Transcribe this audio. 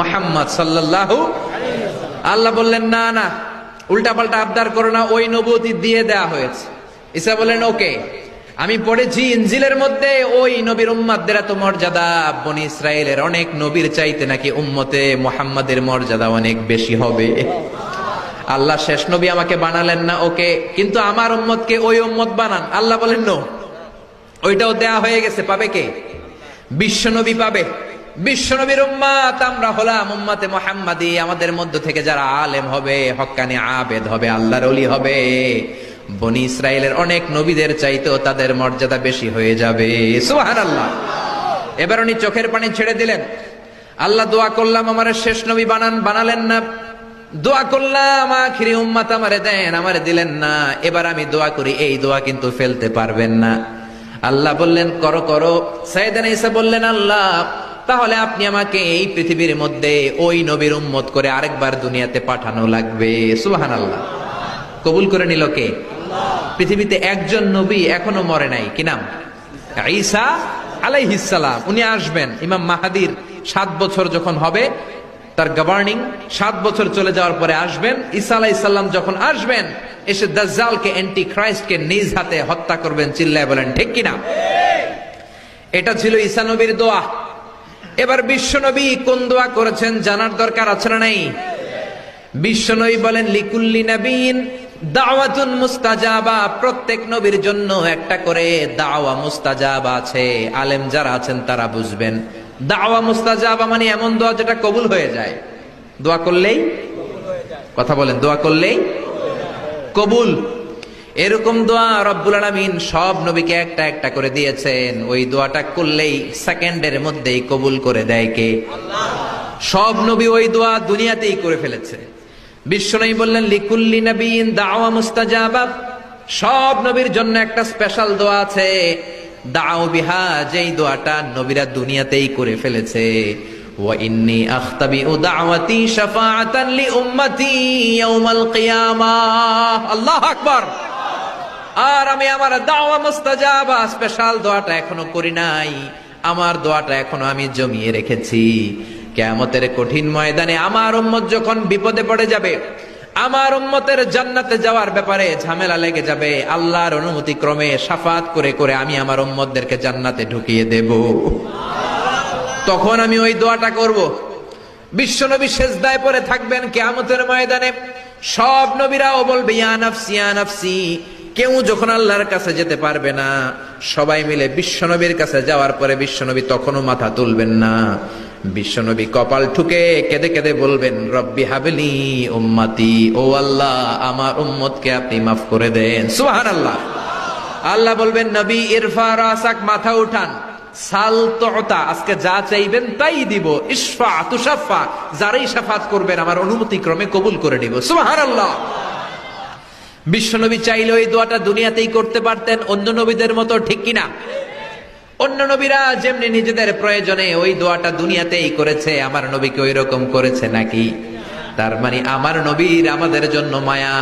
মুহাম্মদ সাল্লাল্লাহু আল্লাহ বললেন না না উল্টা পাল্টা আবদার করো না, ওই নবুয়তি দিয়ে দেয়া হয়েছে। ঈসা বললেন ওকে, আমি পড়েছি ইনজিলের মধ্যে ওই নবীর উম্মতদের এত মর্যাদা, বনি ইসরাইলের অনেক নবীর চাইতে নাকি উম্মতে মুহাম্মাদের মর্যাদা অনেক বেশি হবে। আল্লাহ শেষ নবী আমাকে বানালেন না, ওকে, কিন্তু আমার উম্মতকে ওই উম্মত বানান। আল্লাহ বলেন নো, ওইটাও দেয়া হয়ে গেছে। পাবে কে? বিশ্বনবী পাবে। বিশ্বনবীর উম্মত আমরা হলাম উম্মতে মুহাম্মাদি। আমাদের মধ্য থেকে যারা আলেম হবে, হক্কানি আবেদ হবে, আল্লাহর ওলি হবে, বনি ইসরাইলের অনেক নবীদের চাইতেও তাদের মর্যাদা বেশি হয়ে যাবে। সুবহানাল্লাহ। এবার উনি চোখের পানি ছেড়ে দিলেন। আল্লাহ দোয়া করলাম আমার শেষ নবী বানান, বানালেন না। দোয়া করলাম আখিরি উম্মত আমারে দেন, আমারে দিলেন না। এবার আমি দোয়া করি, এই দোয়া কিন্তু ফেলতে পারবেন না। আল্লাহ বললেন করো করো। সাইয়েদনা ঈসা বললেন আল্লাহ তাহলে আপনি আমাকে এই পৃথিবীর মধ্যে ওই নবীর উম্মত করে আরেকবার দুনিয়াতে পাঠানো লাগবে। সুবহানাল্লাহ। কবুল করে নিল কে? পৃথিবীতে একজন নবী এখনো মরে নাই, কি নাম? ঈসা আলাইহিস সালাম। উনি আসবেন ইমাম মাহাদির 7 বছর যখন হবে, তার গভর্নিং 7 বছর চলে যাওয়ার পরে আসবেন। ঈসা আলাইহিস সালাম যখন আসবেন, এসে দাজ্জালকে, অ্যান্টি খ্রাইস্টকে নিজ হাতে হত্যা করবেন। চিল্লায় বলেন ঠিক কিনা? এটা ছিল ঈসা নবীর দোয়া। এবার বিশ্বনবী কোন দোয়া করেছেন জানার দরকার আছে না নাই? বিশ্বনবী বলেন লিকুল্লি নবীন দাওয়াতুন মুস্তাজাবা। প্রত্যেক নবীর জন্য একটা করে দাওয়া মুস্তাজাবা আছে। আলেম যারা আছেন তারা বুঝবেন। দাওয়া মুস্তাজাবা মানে এমন দোয়া যেটা কবুল হয়ে যায়। দোয়া করলেই, কথা বলেন, দোয়া করলেই কবুল। এরকম দোয়া রব্বুল আলামিন সব নবীকে একটা একটা করে দিয়েছেন। ওই দোয়াটা করলেই সেকেন্ডের মধ্যেই কবুল করে দেয় কে? আল্লাহ। সব নবী ওই দোয়া দুনিয়াতেই করে ফেলেছে। বিশ্বনবী বললেন লিকুল্লি নবীন দাওয়া মুস্তাজাবা। সব নবীর জন্য একটা স্পেশাল দোয়া আছে, দাও বিহা, যেই দোয়াটা নবীরা দুনিয়াতেই করে ফেলেছে। ওয়া ইন্নী আখতাবিউ দাওয়াতি শাফাআতান লি উম্মতি ইয়াউমাল কিয়ামাহ। আল্লাহু আকবার। আর আমি আমার দাওয়া মুস্তাজাবা স্পেশাল দোয়াটা এখনো করি নাই। আমার দোয়াটা এখনো আমি জমিয়ে রেখেছি। কিয়ামতের কঠিন ময়দানে আমার উম্মত যখন বিপদে পড়ে যাবে, আমার উম্মতের জান্নাতে যাওয়ার ব্যাপারে ঝামেলা লেগে যাবে, আল্লাহর অনুমতি ক্রমে শাফাত করে করে আমি আমার উম্মতদেরকে জান্নাতে ঢুকিয়ে দেব। তখন আমি ওই দোয়াটা করব। বিশ্বনবী সেজদায় পড়ে থাকবেন কিয়ামতের ময়দানে। সব নবীরাও বলবে ইয়া নাফসি ইয়া নাফসি। কেউ যখন আল্লাহর কাছে যেতে পারবে না, সবাই মিলে বিশ্বনবীর কাছে যাওয়ার পরে বিশ্বনবী তখনও মাথা তুলবেন না। বিশ্বনবী কপাল ঠুকে কেঁদে কেঁদে বলবেন রব্বি হাবলি উম্মতি। ও আল্লাহ আমার উম্মতকে আপনি মাফ করে দেন। সুবহানাল্লাহ। আল্লাহ বলবেন নবী ইরফা রাসাক, মাথা উঠান। সাল তুতা, আজকে যা চাইবেন তাই দিব। ইশফা তুশাফা, যারাই শাফাত করবেন আমার অনুমতি ক্রমে কবুল করে নিব। সুবহানাল্লাহ। বিশ্বনবী চাইলে ওই দোয়াটা দুনিয়াতেই করতে পারতেন অন্য নবীদের মতো, ঠিক কিনা? অন্য নবীরা যেমনি নিজেদের প্রয়োজনে ওই দোয়াটা দুনিয়াতেই করেছে, আমার নবীকে ওই রকম করেছে নাকি? তার মানে আমার নবীর আমাদের জন্য মায়া।